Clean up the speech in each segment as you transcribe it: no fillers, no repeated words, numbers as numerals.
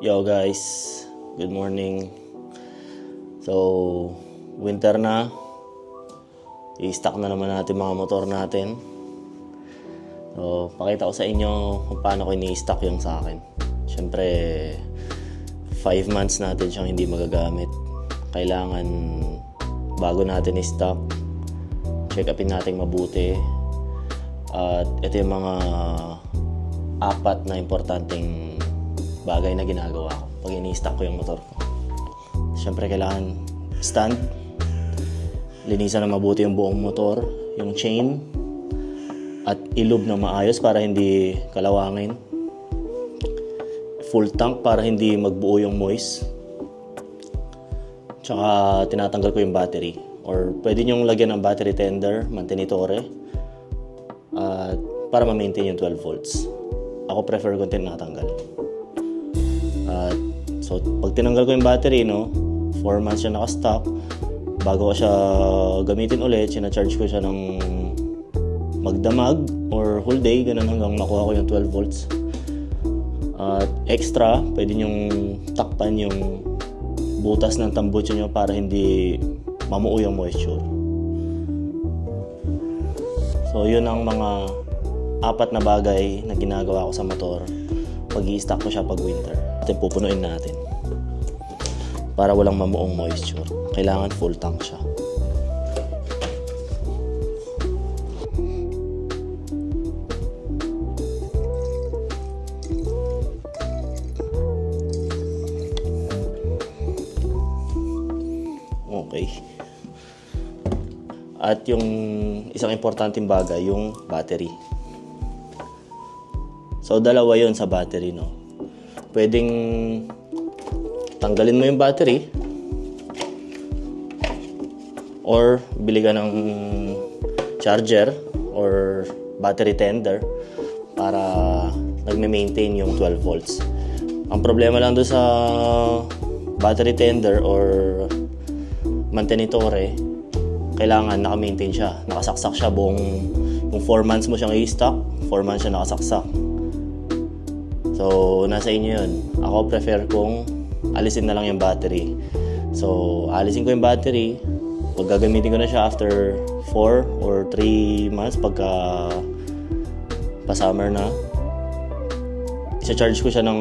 Yo guys, good morning. So, winter na. I-stock na naman natin mga motor natin. So, pakita ko sa inyo kung paano ko ini-stock yung sa akin. Siyempre, 5 months natin siyang hindi magagamit. Kailangan bago natin i-stock, check upin natin mabuti. At ito yung mga 4 na importanteng bagay na ginagawa ko pag ini-stock ko yung motor ko. Siyempre, kailangan stand, linisan na mabuti yung buong motor, yung chain, at ilub na maayos para hindi kalawangin. Full tank para hindi magbuo yung moist. Tsaka tinatanggal ko yung battery, or pwede nyong lagyan ng battery tender, mantenitore, para ma-maintain yung 12 volts. Ako prefer ko tinatanggal. So pag tinanggal ko yung battery, 4 months siya naka-stock. Bago ko siya gamitin ulit, sina-charge ko siya ng magdamag or whole day, ganun hanggang makuha ko yung 12 volts. At extra, pwede nyong takpan yung butas ng tambucho nyo para hindi mamuo yung moisture. So yun ang mga 4 na bagay na ginagawa ko sa motor pag i-stock ko siya pag winter. At pupunuin natin para walang mamuong moisture. Kailangan full tank siya. Okay. At yung isang importanteng bagay, yung battery. So, dalawa yun sa battery, Pwedeng tanggalin mo yung battery or bili ka ng charger or battery tender para nagme-maintain yung 12 volts. Ang problema lang doon sa battery tender or mantenitore, kailangan naka-maintain siya, nakasaksak siya buong, kung 4 months mo siyang i-stock, 4 months siya nakasaksak. So, nasa inyo yun. Ako prefer kong alisin na lang yung battery. So, alisin ko yung battery. Pag gagamitin ko na siya after 4 or 3 months, pagka pa-summer na, isa-charge ko siya ng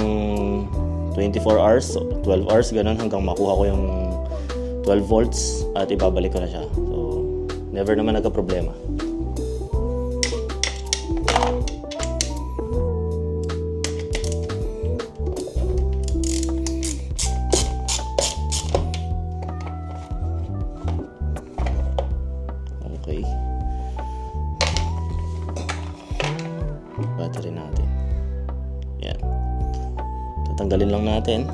24 hours, 12 hours, ganun, hanggang makuha ko yung 12 volts at ibabalik ko na siya. So, never naman nagka-problema. Okay. Battery natin. Yan. Tatanggalin lang natin.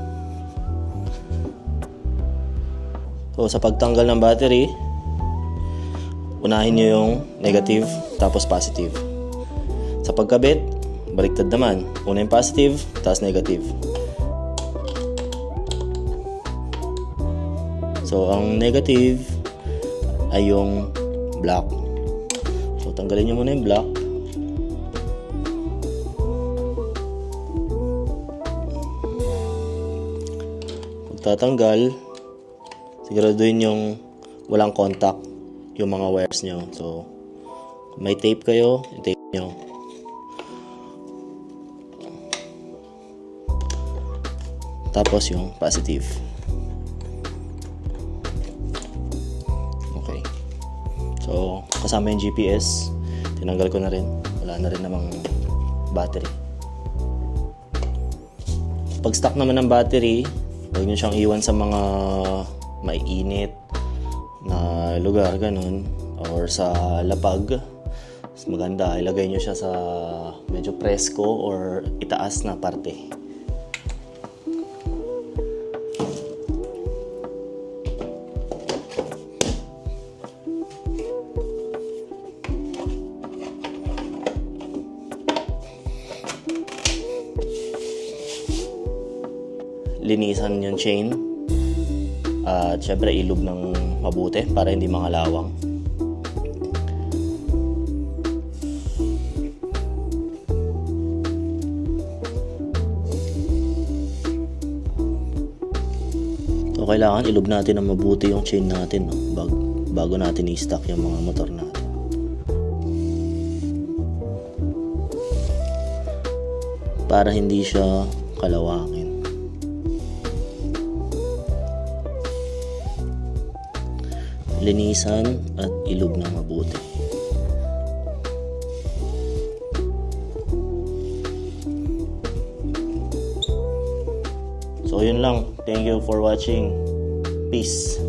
So, sa pagtanggal ng battery, unahin nyo yung negative, tapos positive. Sa pagkabit, baliktad naman. Una yung positive, tapos negative. So, ang negative ay yung black. So, tanggalin nyo muna yung black. Pagtatanggal, siguraduhin yung walang contact yung mga wires nyo. So, kung may tape kayo, i-tape nyo. Tapos yung positive. Okay. So, kasama yung GPS, tinanggal ko na rin. Wala na rin namang battery. Pag stock naman ng battery, huwag nyo siyang iwan sa mga maiinit na lugar, ganun, or sa lapag. Mas maganda, ilagay nyo siya sa medyo presko or itaas na parte. Linisan yung chain at syempre ilub ng mabuti para hindi mangalawang. So kailangan ilog natin ng mabuti yung chain natin, no? bago natin i-stock yung mga motor natin. Para hindi siya kalawangin. Linisan at ilog ng mabuti. So yun lang. Thank you for watching. Peace.